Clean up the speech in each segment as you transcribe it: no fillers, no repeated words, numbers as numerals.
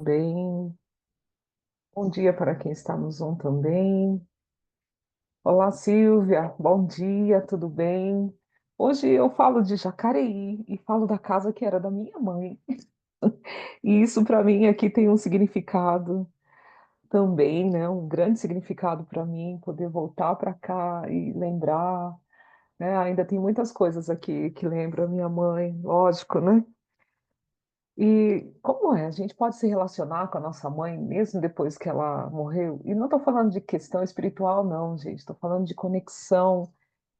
Bem, bom dia para quem está no Zoom também. Olá, Silvia, bom dia, tudo bem? Hoje eu falo de Jacareí e falo da casa que era da minha mãe. E isso para mim aqui tem um significado também, né? Um grande significado para mim, poder voltar para cá e lembrar, né? Ainda tem muitas coisas aqui que lembram a minha mãe, lógico, né? E como é? A gente pode se relacionar com a nossa mãe mesmo depois que ela morreu? E não estou falando de questão espiritual, não, gente. Estou falando de conexão,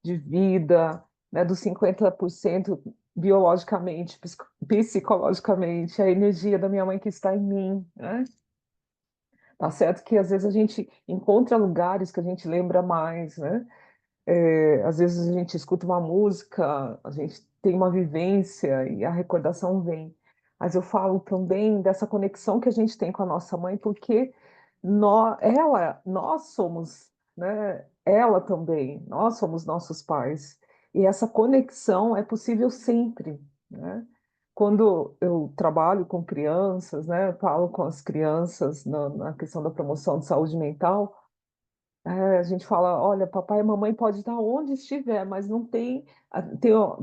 de vida, né? Dos 50% biologicamente, psicologicamente, a energia da minha mãe que está em mim, né? Tá certo que às vezes a gente encontra lugares que a gente lembra mais, né? Às vezes a gente escuta uma música, a gente tem uma vivência e a recordação vem. Mas eu falo também dessa conexão que a gente tem com a nossa mãe, porque nós somos, né? Ela também, nós somos nossos pais. E essa conexão é possível sempre, né? Quando eu trabalho com crianças, né? Falo com as crianças na questão da promoção de saúde mental. A gente fala, olha, papai e mamãe pode estar onde estiver, mas não tem,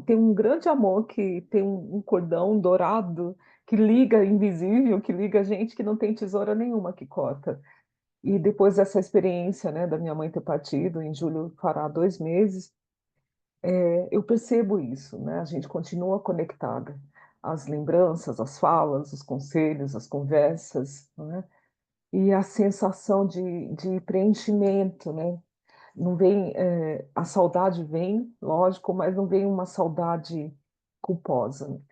tem um grande amor que tem um cordão dourado que liga, invisível, que liga a gente, que não tem tesoura nenhuma que corta. E depois dessa experiência, né, da minha mãe ter partido, em julho fará 2 meses, eu percebo isso, né? A gente continua conectada. As lembranças, as falas, os conselhos, as conversas, né? E a sensação de preenchimento, né? Não vem, a saudade vem, lógico, mas não vem uma saudade culposa.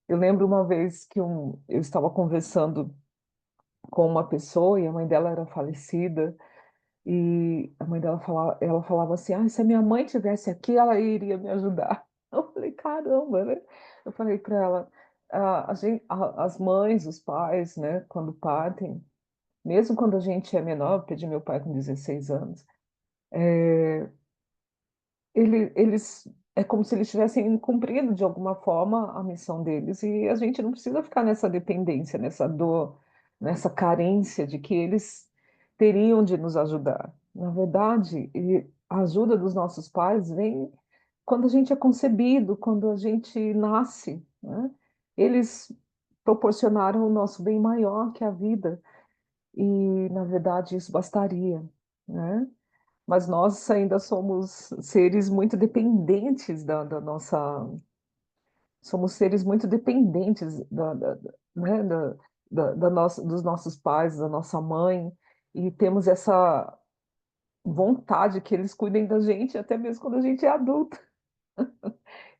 Eu lembro uma vez que eu estava conversando com uma pessoa e a mãe dela era falecida e a mãe dela ela falava assim, se a minha mãe tivesse aqui, ela iria me ajudar. Eu falei, caramba, né? Eu falei para ela, as mães, os pais, né, quando partem, mesmo quando a gente é menor, eu perdi meu pai com 16 anos, eles é como se eles tivessem cumprido de alguma forma a missão deles e a gente não precisa ficar nessa dependência, nessa dor, nessa carência de que eles teriam de nos ajudar. Na verdade, a ajuda dos nossos pais vem quando a gente é concebido, quando a gente nasce, né? Eles proporcionaram o nosso bem maior que a vida e, na verdade, isso bastaria, né? Mas nós ainda somos seres muito dependentes da nossa. Somos seres muito dependentes né, dos nossos pais, da nossa mãe, e temos essa vontade que eles cuidem da gente, até mesmo quando a gente é adulto.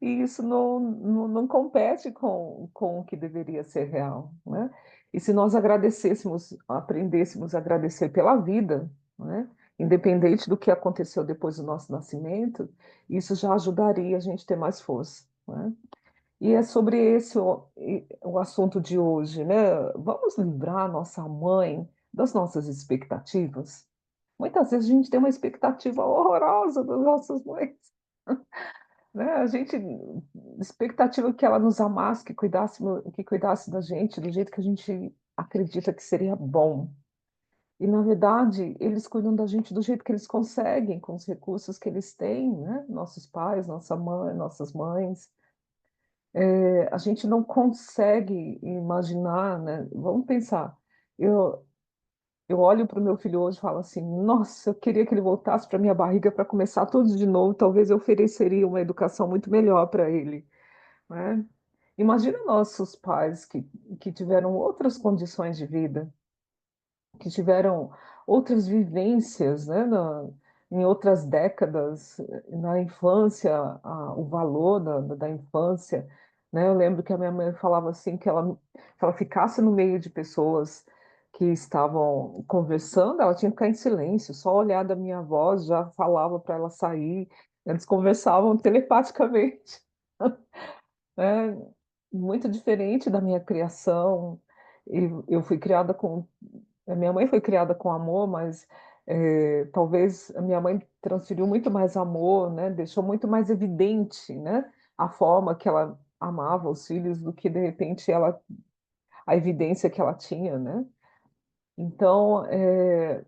E isso não compete com o que deveria ser real, né? E se nós agradecêssemos, aprendêssemos a agradecer pela vida, né? Independente do que aconteceu depois do nosso nascimento, isso já ajudaria a gente a ter mais força, né? E é sobre esse o assunto de hoje, né? Vamos livrar a nossa mãe das nossas expectativas? Muitas vezes a gente tem uma expectativa horrorosa das nossas mães, né? A gente, expectativa que ela nos amasse, que cuidasse da gente do jeito que a gente acredita que seria bom. E, na verdade, eles cuidam da gente do jeito que eles conseguem, com os recursos que eles têm, né? Nossos pais, nossa mãe, nossas mães. A gente não consegue imaginar, né? Vamos pensar. Eu, eu olho para o meu filho hoje e falo assim: nossa, eu queria que ele voltasse para minha barriga para começar tudo de novo. Talvez eu ofereceria uma educação muito melhor para ele, né? Imagina nossos pais que tiveram outras condições de vida, que tiveram outras vivências, né, em outras décadas, na infância, o valor da infância, né? Eu lembro que a minha mãe falava assim que ela ficasse no meio de pessoas que estavam conversando, ela tinha que ficar em silêncio, só olhar da minha voz já falava para ela sair. Eles conversavam telepaticamente, né? Muito diferente da minha criação. Eu fui criada com. A minha mãe foi criada com amor, mas talvez a minha mãe transferiu muito mais amor, né? Deixou muito mais evidente, né? A forma que ela amava os filhos do que de repente ela a evidência que ela tinha, né. Então, é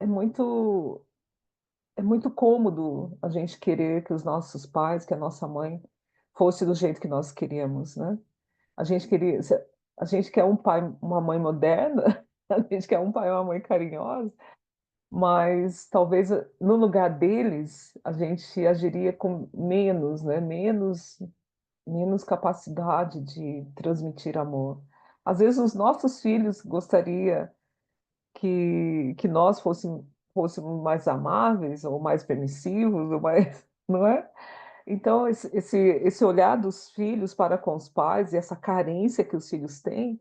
muito é muito cômodo a gente querer que os nossos pais, que a nossa mãe fosse do jeito que nós queríamos, né. A gente queria se a gente quer um pai uma mãe moderna, a gente quer um pai e uma mãe carinhosa, mas talvez, no lugar deles, a gente agiria com menos, né, menos capacidade de transmitir amor. Às vezes os nossos filhos gostaria que nós fôssemos mais amáveis ou mais permissivos ou mais não é? Então esse olhar dos filhos para com os pais e essa carência que os filhos têm,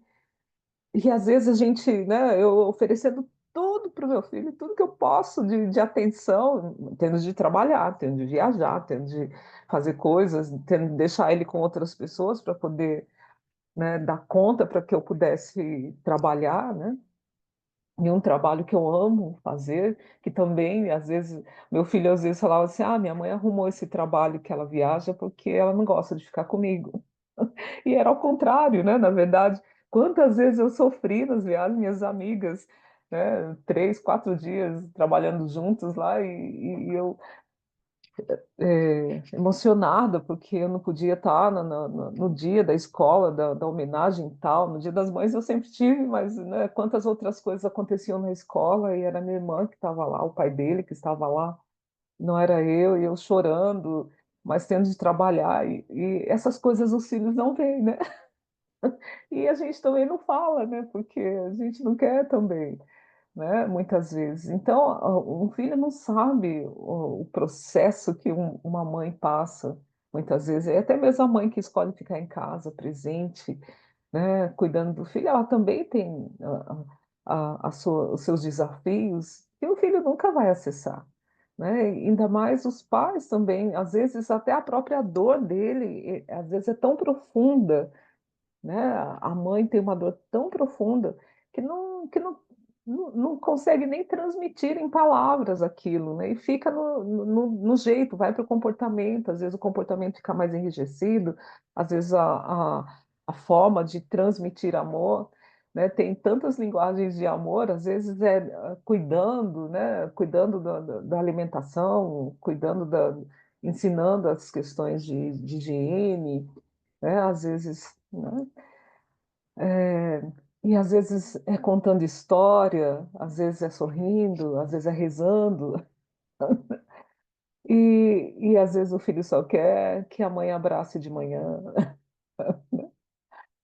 e às vezes a gente, né, eu oferecendo tudo para o meu filho, tudo que eu posso de atenção, tendo de trabalhar, tendo de viajar, tendo de fazer coisas, tendo de deixar ele com outras pessoas para poder, né, dar conta para que eu pudesse trabalhar, né. E um trabalho que eu amo fazer, que também às vezes meu filho às vezes falava assim: "Ah, minha mãe arrumou esse trabalho que ela viaja, porque ela não gosta de ficar comigo". E era ao contrário, né, na verdade, quantas vezes eu sofri nas viagens, minhas amigas, né, 3, 4 dias trabalhando juntos lá e eu emocionada, porque eu não podia estar no dia da escola, da homenagem e tal. No Dia das Mães eu sempre tive, mas, né, quantas outras coisas aconteciam na escola e era minha irmã que estava lá, o pai dele que estava lá, não era eu, e eu chorando, mas tendo de trabalhar e essas coisas os filhos não veem, né. E a gente também não fala, né, porque a gente não quer também, né, muitas vezes. Então, um filho não sabe o processo que uma mãe passa, muitas vezes, e até mesmo a mãe que escolhe ficar em casa, presente, né, cuidando do filho, ela também tem a sua os seus desafios, que o filho nunca vai acessar, né, e ainda mais os pais também, às vezes até a própria dor dele, às vezes é tão profunda, né, a mãe tem uma dor tão profunda que não consegue nem transmitir em palavras aquilo, né, e fica no jeito, vai para o comportamento, às vezes o comportamento fica mais enrijecido, às vezes a forma de transmitir amor, né, tem tantas linguagens de amor, às vezes cuidando, né, cuidando da alimentação, cuidando da ensinando as questões de higiene, né, às vezes, né. Eh, e às vezes é contando história, às vezes é sorrindo, às vezes é rezando, e às vezes o filho só quer que a mãe abrace de manhã.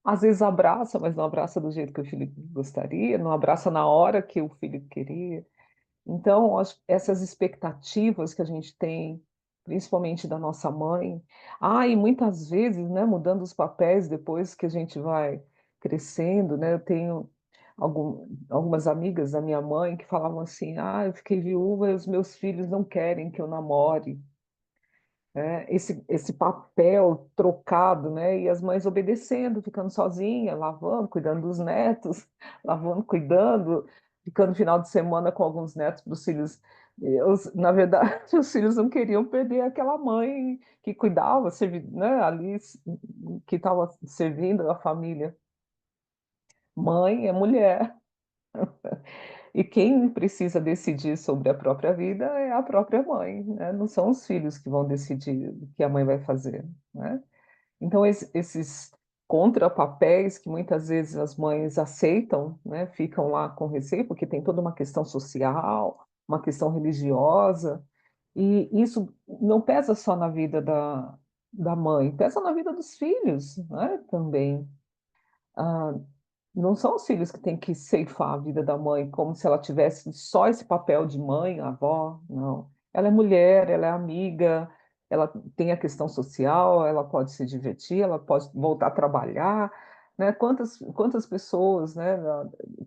Às vezes abraça, mas não abraça do jeito que o filho gostaria, não abraça na hora que o filho queria. Então, essas expectativas que a gente tem, principalmente da nossa mãe, e muitas vezes, né, mudando os papéis depois que a gente vai crescendo, né, eu tenho algumas amigas da minha mãe que falavam assim: "Ah, eu fiquei viúva e os meus filhos não querem que eu namore". Esse papel trocado, né, e as mães obedecendo, ficando sozinha, lavando, cuidando dos netos, lavando, cuidando, ficando final de semana com alguns netos para os filhos, na verdade, os filhos não queriam perder aquela mãe que cuidava, né, ali, que estava servindo a família. Mãe é mulher, e quem precisa decidir sobre a própria vida é a própria mãe, né, não são os filhos que vão decidir o que a mãe vai fazer, né. Então esses contrapapéis que muitas vezes as mães aceitam, né, ficam lá com receio, porque tem toda uma questão social, uma questão religiosa, e isso não pesa só na vida da mãe, pesa na vida dos filhos, né, também. Ah, não são os filhos que têm que ceifar a vida da mãe, como se ela tivesse só esse papel de mãe, avó, não. Ela é mulher, ela é amiga, ela tem a questão social, ela pode se divertir, ela pode voltar a trabalhar, né. Quantas pessoas, né,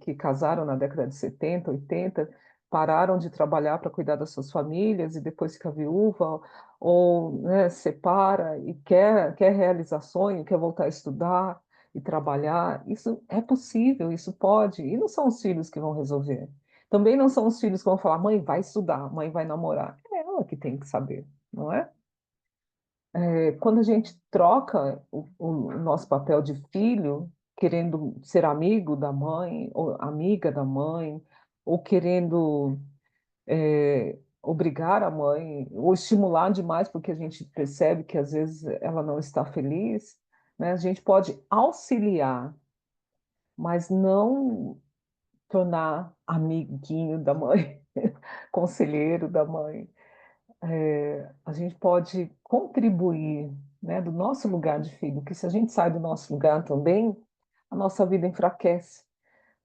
que casaram na década de 70, 80, pararam de trabalhar para cuidar das suas famílias e depois fica viúva ou, né, separa e quer realizar sonho, quer voltar a estudar e trabalhar, isso é possível, isso pode, e não são os filhos que vão resolver. Também não são os filhos que vão falar: "Mãe, vai estudar, mãe, vai namorar". É ela que tem que saber, não é? Quando a gente troca o nosso papel de filho, querendo ser amigo da mãe, ou amiga da mãe, ou querendo, obrigar a mãe, ou estimular demais, porque a gente percebe que às vezes ela não está feliz, né? A gente pode auxiliar, mas não tornar amiguinho da mãe, conselheiro da mãe. A gente pode contribuir, né, do nosso lugar de filho, porque se a gente sai do nosso lugar também, a nossa vida enfraquece,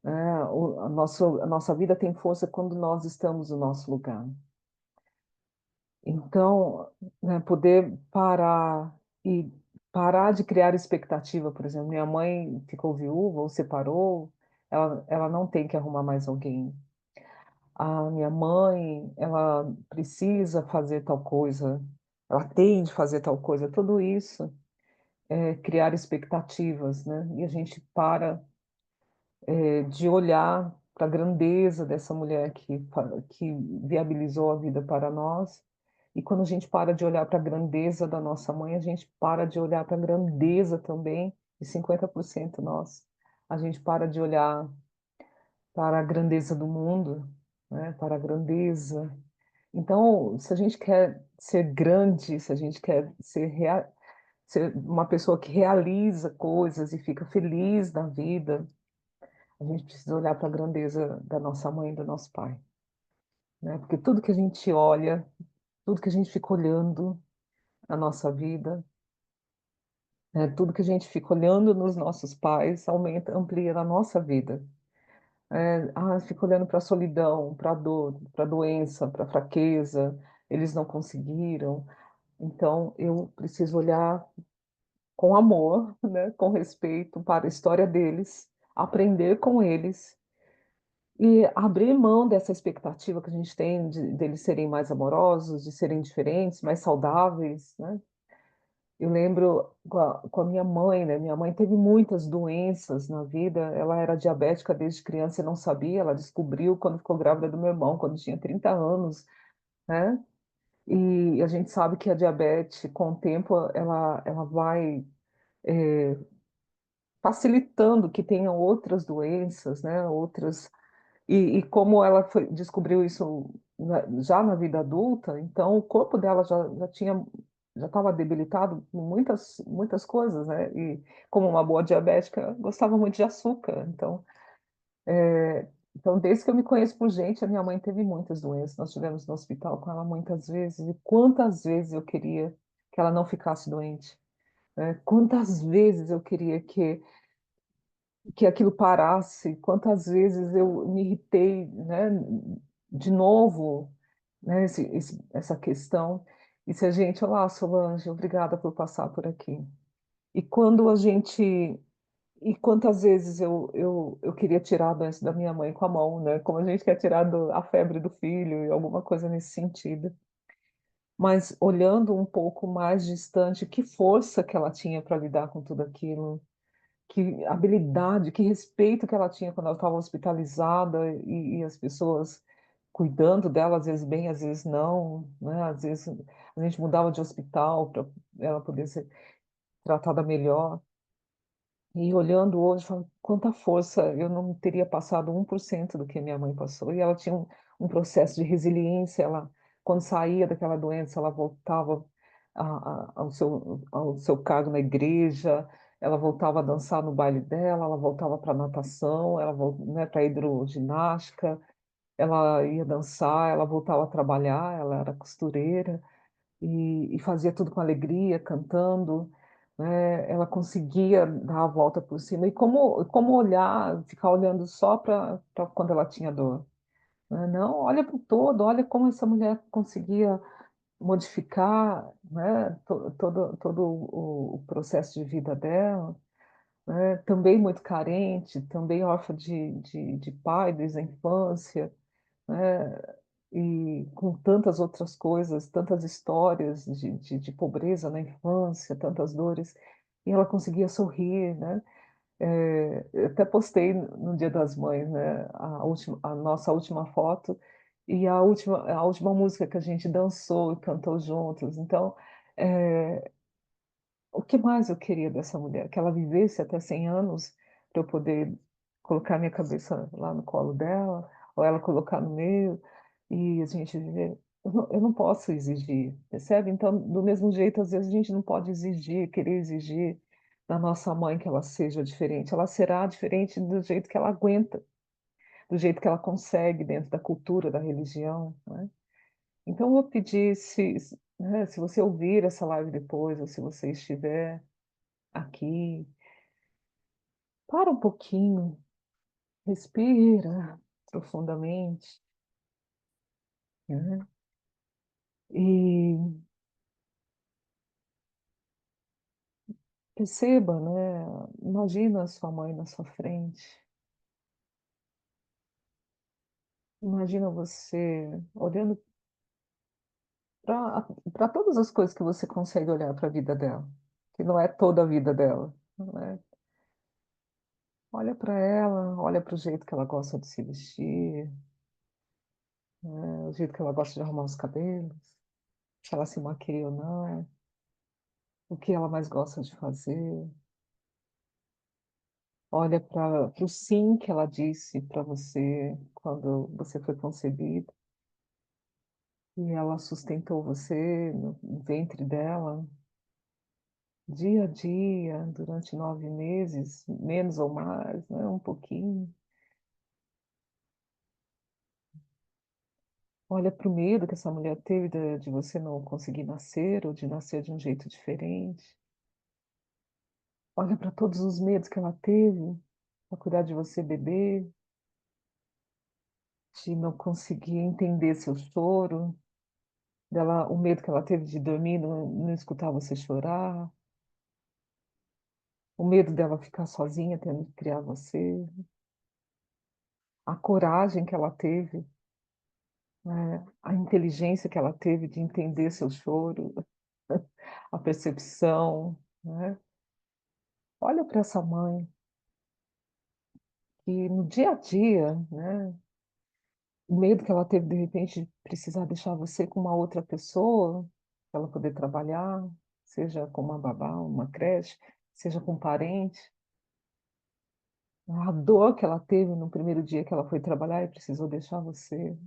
né? A nossa vida tem força quando nós estamos no nosso lugar. Então, né, poder e parar de criar expectativa, por exemplo, minha mãe ficou viúva ou separou, ela não tem que arrumar mais alguém. A minha mãe, ela precisa fazer tal coisa, ela tem de fazer tal coisa, tudo isso é criar expectativas, né? E a gente para, de olhar para a grandeza dessa mulher que viabilizou a vida para nós. E quando a gente para de olhar para a grandeza da nossa mãe, a gente para de olhar para a grandeza também de 50% nós. A gente para de olhar para a grandeza do mundo, né? Para a grandeza. Então, se a gente quer ser grande, se a gente quer ser uma pessoa que realiza coisas e fica feliz na vida, a gente precisa olhar para a grandeza da nossa mãe e do nosso pai, né? Porque tudo que a gente olha, tudo que a gente fica olhando na nossa vida, né? Tudo que a gente fica olhando nos nossos pais aumenta, amplia na nossa vida. Fica olhando para a solidão, para a dor, para a doença, para a fraqueza, eles não conseguiram. Então, eu preciso olhar com amor, né, com respeito para a história deles, aprender com eles e abrir mão dessa expectativa que a gente tem deles serem mais amorosos, de serem diferentes, mais saudáveis, né? Eu lembro com a minha mãe, né? Minha mãe teve muitas doenças na vida. Ela era diabética desde criança e não sabia. Ela descobriu quando ficou grávida do meu irmão, quando tinha 30 anos, né? E a gente sabe que a diabetes, com o tempo, ela vai facilitando que tenham outras doenças, né? Outras e como ela descobriu isso já na vida adulta, então o corpo dela já estava debilitado com muitas coisas, né? E como uma boa diabética, gostava muito de açúcar. Então desde que eu me conheço por gente, a minha mãe teve muitas doenças. Nós estivemos no hospital com ela muitas vezes. E quantas vezes eu queria que ela não ficasse doente, né? Quantas vezes eu queria que aquilo parasse, quantas vezes eu me irritei, né, de novo, né, essa questão. E se a gente, olá, Solange, obrigada por passar por aqui. E quando a gente, e quantas vezes eu queria tirar a doença da minha mãe com a mão, né, como a gente quer tirar a febre do filho e alguma coisa nesse sentido. Mas olhando um pouco mais distante, que força que ela tinha para lidar com tudo aquilo, que habilidade, que respeito que ela tinha quando ela estava hospitalizada e as pessoas cuidando dela, às vezes bem, às vezes não, né? Às vezes a gente mudava de hospital para ela poder ser tratada melhor. E olhando hoje, falo, quanta força, eu não teria passado 1% do que minha mãe passou. E ela tinha um processo de resiliência, ela, quando saía daquela doença, ela voltava ao seu cargo na igreja, ela voltava a dançar no baile dela, ela voltava para a natação, ela, né, para a hidroginástica, ela ia dançar, ela voltava a trabalhar, ela era costureira e fazia tudo com alegria, cantando, né? Ela conseguia dar a volta por cima. E como olhar, ficar olhando só para quando ela tinha dor, né? Não, olha para o todo, olha como essa mulher conseguia modificar, né, todo o processo de vida dela, né? Também muito carente, também órfã de pai desde a infância, né? E com tantas outras coisas, tantas histórias de pobreza na infância, tantas dores, e ela conseguia sorrir, né? Eu até postei no Dia das Mães, né, a nossa última foto e a última música que a gente dançou e cantou juntos. Então, o que mais eu queria dessa mulher? Que ela vivesse até 100 anos, para eu poder colocar minha cabeça lá no colo dela, ou ela colocar no meu, e a gente viver. Eu não posso exigir, percebe? Então, do mesmo jeito, às vezes a gente não pode exigir, querer exigir da nossa mãe que ela seja diferente, ela será diferente do jeito que ela aguenta, do jeito que ela consegue dentro da cultura, da religião, né. Então eu vou pedir se você ouvir essa live depois ou se você estiver aqui, para um pouquinho, respira profundamente, né, e perceba, né, imagina a sua mãe na sua frente, imagina você olhando para todas as coisas que você consegue olhar para a vida dela, que não é toda a vida dela, né. Olha para ela, olha para o jeito que ela gosta de se vestir, o jeito que ela gosta de arrumar os cabelos, se ela se maquia ou não, o que ela mais gosta de fazer. Olha para o sim que ela disse para você quando você foi concebido, e ela sustentou você no ventre dela, dia a dia, durante 9 meses, menos ou mais, né, um pouquinho. Olha para o medo que essa mulher teve de você não conseguir nascer ou de nascer de um jeito diferente. Olha para todos os medos que ela teve para cuidar de você bebê, de não conseguir entender seu choro, dela o medo que ela teve de dormir, não escutar você chorar, o medo dela ficar sozinha tendo que criar você, a coragem que ela teve, né, a inteligência que ela teve de entender seu choro, a percepção, né. Olha para essa mãe que no dia a dia, né, o medo que ela teve de repente de precisar deixar você com uma outra pessoa, para ela poder trabalhar, seja com uma babá, uma creche, seja com um parente. A dor que ela teve no primeiro dia que ela foi trabalhar e precisou deixar você.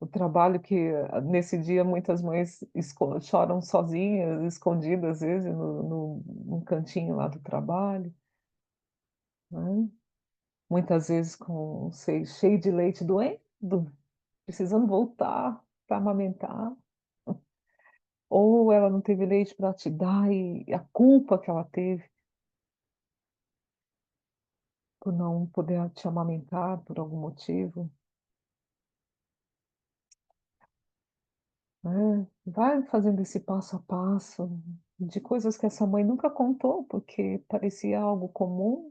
O trabalho que, nesse dia muitas mães choram sozinhas, escondidas, às vezes, num cantinho lá do trabalho, né. Muitas vezes com o seio cheio de leite, doendo, precisando voltar para amamentar. Ou ela não teve leite para te dar e a culpa que ela teve por não poder te amamentar por algum motivo, né. Vai fazendo esse passo a passo de coisas que essa mãe nunca contou, porque parecia algo comum,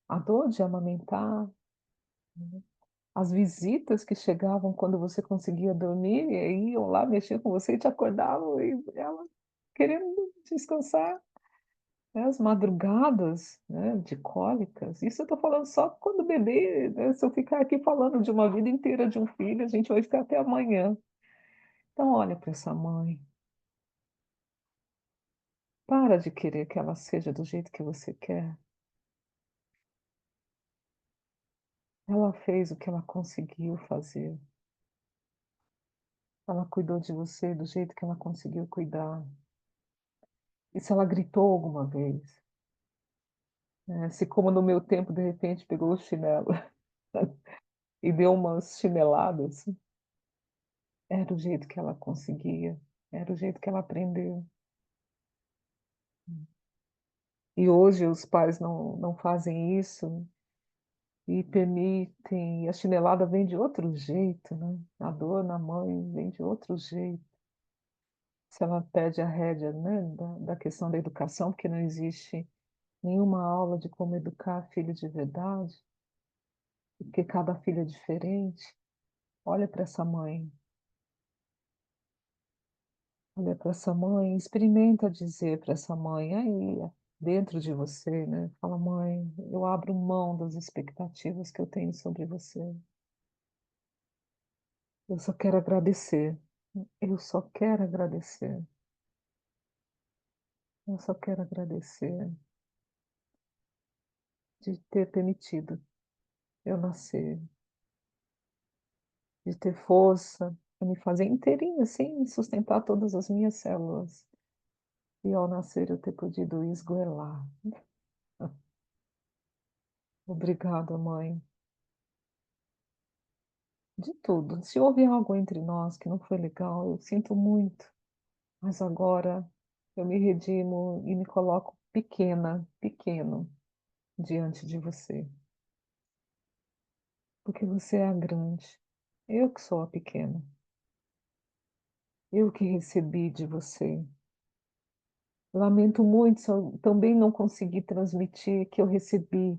a dor de amamentar, as visitas que chegavam quando você conseguia dormir, e aí iam lá, mexiam com você e te acordavam e ela querendo descansar. É, as madrugadas, né, de cólicas, isso eu estou falando só quando o bebê, né, se eu ficar aqui falando de uma vida inteira de um filho, a gente vai ficar até amanhã. Então olha para essa mãe, para de querer que ela seja do jeito que você quer. Ela fez o que ela conseguiu fazer. Ela cuidou de você do jeito que ela conseguiu cuidar. E se ela gritou alguma vez, né, se como no meu tempo, de repente, pegou o chinelo e deu umas chineladas, era o jeito que ela conseguia, era o jeito que ela aprendeu. E hoje os pais não fazem isso e permitem, e a chinelada vem de outro jeito, né, a dor na mãe vem de outro jeito. Se ela perde a rédea, né, da questão da educação, porque não existe nenhuma aula de como educar filho de verdade, porque cada filho é diferente. Olha para essa mãe, olha para essa mãe, experimenta dizer para essa mãe aí, dentro de você, né, fala: "Mãe, eu abro mão das expectativas que eu tenho sobre você. Eu só quero agradecer. Eu só quero agradecer. Eu só quero agradecer de ter permitido eu nascer, de ter força para me fazer inteirinha, assim, sustentar todas as minhas células. E ao nascer eu ter podido esgoelar. Obrigada, mãe, de tudo. Se houve algo entre nós que não foi legal, eu sinto muito, mas agora eu me redimo e me coloco pequena, pequeno, diante de você, porque você é a grande, eu que sou a pequena, eu que recebi de você. Lamento muito se eu também não consegui transmitir que eu recebi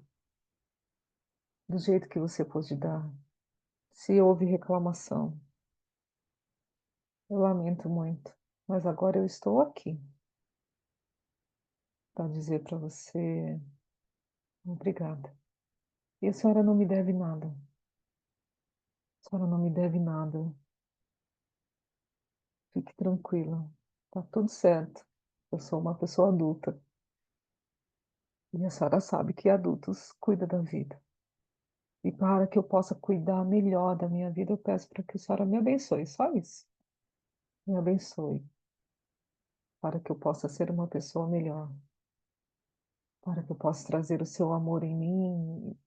do jeito que você pôde dar. Se houve reclamação, eu lamento muito, mas agora eu estou aqui para dizer para você obrigada. E a senhora não me deve nada, a senhora não me deve nada, fique tranquila, tá tudo certo. Eu sou uma pessoa adulta e a senhora sabe que adultos cuidam da vida. E para que eu possa cuidar melhor da minha vida, eu peço para que a senhora me abençoe, só isso. Me abençoe, para que eu possa ser uma pessoa melhor, para que eu possa trazer o seu amor em mim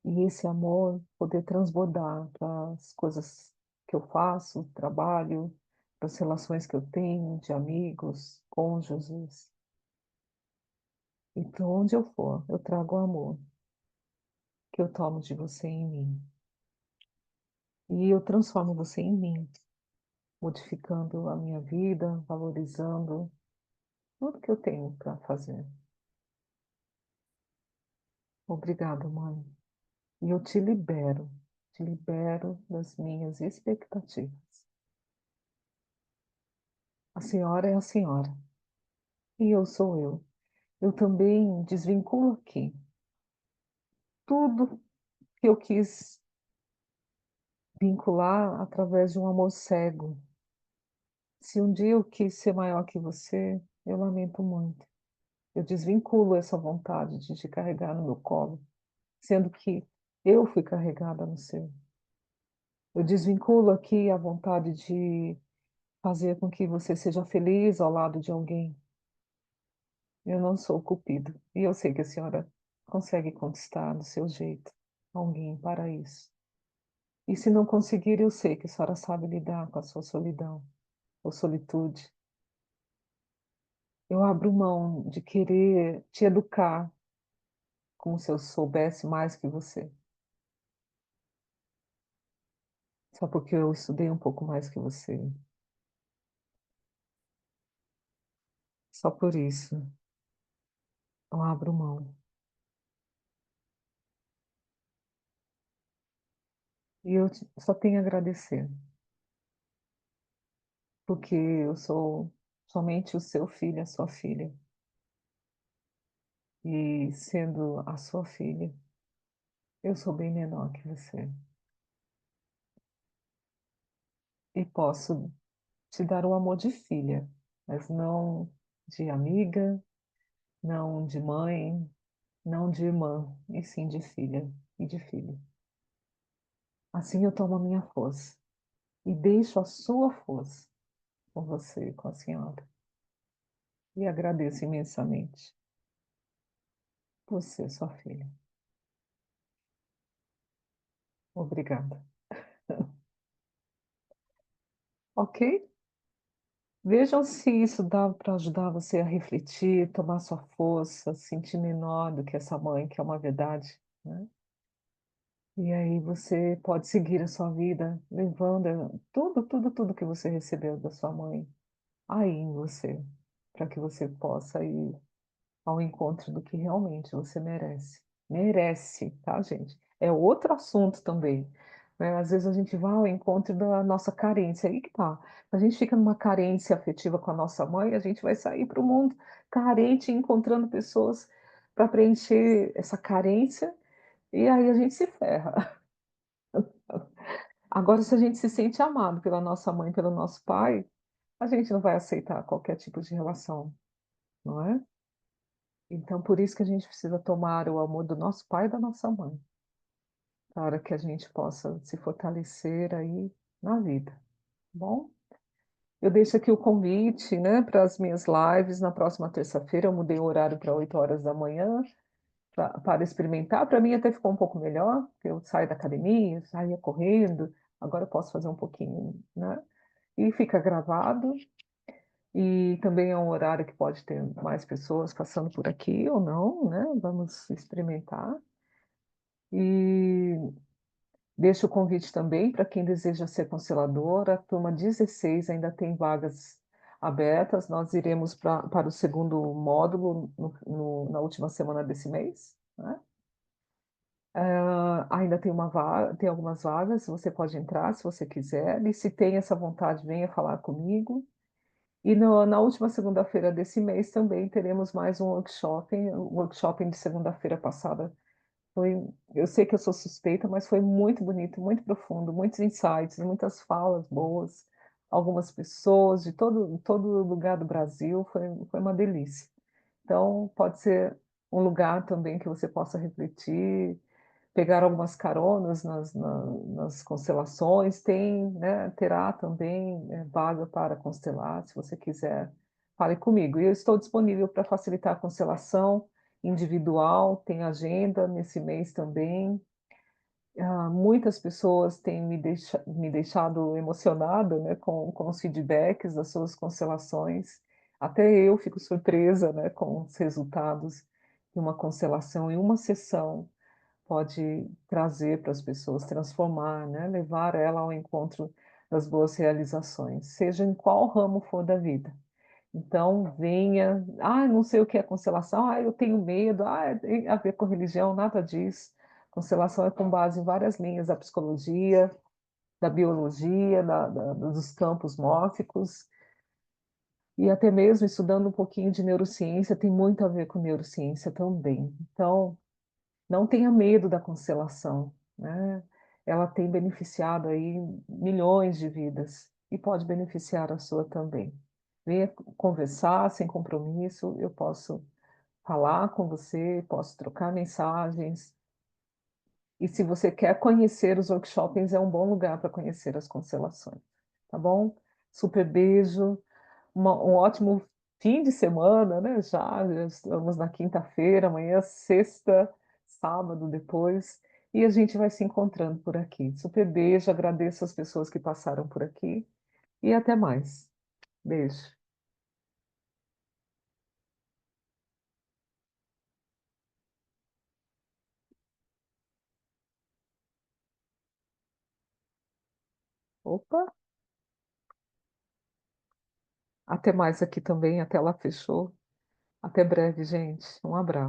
e esse amor poder transbordar para as coisas que eu faço, trabalho, para as relações que eu tenho de amigos, cônjuges. E para onde eu for, eu trago o amor que eu tomo de você em mim. E eu transformo você em mim, modificando a minha vida, valorizando tudo que eu tenho para fazer. Obrigada, mãe. E eu te libero das minhas expectativas. A senhora é a senhora e eu sou eu. Eu também desvinculo aqui tudo que eu quis vincular através de um amor cego. Se um dia eu quis ser maior que você, eu lamento muito. Eu desvinculo essa vontade de te carregar no meu colo, sendo que eu fui carregada no seu. Eu desvinculo aqui a vontade de fazer com que você seja feliz ao lado de alguém. Eu não sou o cupido. E eu sei que a senhora consegue conquistar do seu jeito alguém para isso. E se não conseguir, eu sei que a senhora sabe lidar com a sua solidão ou solitude. Eu abro mão de querer te educar como se eu soubesse mais que você, só porque eu estudei um pouco mais que você. Só por isso, eu abro mão. E só tenho a agradecer, porque eu sou somente o seu filho, a sua filha. E sendo a sua filha, eu sou bem menor que você. E posso te dar o amor de filha, mas não de amiga, não de mãe, não de irmã, e sim de filha e de filho. Assim eu tomo a minha força e deixo a sua força com você, com a senhora. E agradeço imensamente por ser sua filha. Obrigada. Ok? Vejam se isso dá para ajudar você a refletir, tomar sua força, sentir menor do que essa mãe, que é uma verdade, né? E aí você pode seguir a sua vida levando tudo, tudo, tudo que você recebeu da sua mãe aí em você, para que você possa ir ao encontro do que realmente você merece. Merece, tá, gente? É outro assunto também, né? Às vezes a gente vai ao encontro da nossa carência, aí que tá. A gente fica numa carência afetiva com a nossa mãe, a gente vai sair para o mundo carente, encontrando pessoas para preencher essa carência, e aí a gente se ferra. Agora, se a gente se sente amado pela nossa mãe, pelo nosso pai, a gente não vai aceitar qualquer tipo de relação, não é? Então, por isso que a gente precisa tomar o amor do nosso pai e da nossa mãe, para que a gente possa se fortalecer aí na vida, tá bom? Eu deixo aqui o convite, né, para as minhas lives na próxima terça-feira. Eu mudei o horário para 8 horas da manhã para experimentar. Para mim até ficou um pouco melhor, porque eu saio da academia, saía correndo, agora eu posso fazer um pouquinho, né? E fica gravado. E também é um horário que pode ter mais pessoas passando por aqui ou não, né? Vamos experimentar. E deixo o convite também para quem deseja ser constelador. A turma 16 ainda tem vagas abertas. Nós iremos para o segundo módulo na última semana desse mês, né? Ainda tem tem algumas vagas, você pode entrar se você quiser. E se tem essa vontade, venha falar comigo. E na última segunda-feira desse mês também teremos mais um workshop. O workshop de segunda-feira passada foi, eu sei que eu sou suspeita, mas foi muito bonito, muito profundo, muitos insights, muitas falas boas, algumas pessoas de todo lugar do Brasil, foi uma delícia. Então, pode ser um lugar também que você possa refletir, pegar algumas caronas nas constelações, né, terá também vaga para constelar, se você quiser, fale comigo. E eu estou disponível para facilitar a constelação individual, tem agenda nesse mês também. Muitas pessoas têm me deixado emocionada, né, com os feedbacks das suas constelações. Até eu fico surpresa, né, com os resultados de uma constelação em uma sessão pode trazer para as pessoas, transformar, né, levar ela ao encontro das boas realizações, seja em qual ramo for da vida. Então, venha, não sei o que é constelação, eu tenho medo, tem a ver com religião, nada disso. Constelação é com base em várias linhas da psicologia, da biologia, dos campos mórficos, e até mesmo estudando um pouquinho de neurociência, tem muito a ver com neurociência também. Então, não tenha medo da constelação, né? Ela tem beneficiado aí milhões de vidas e pode beneficiar a sua também. Venha conversar sem compromisso, eu posso falar com você, posso trocar mensagens. E se você quer conhecer os workshops, é um bom lugar para conhecer as constelações, tá bom? Super beijo, um ótimo fim de semana, né? Já estamos na quinta-feira, amanhã, sexta, sábado depois, e a gente vai se encontrando por aqui. Super beijo, agradeço as pessoas que passaram por aqui e até mais. Beijo. Opa, até mais aqui também, a tela fechou. Até breve, gente. Um abraço.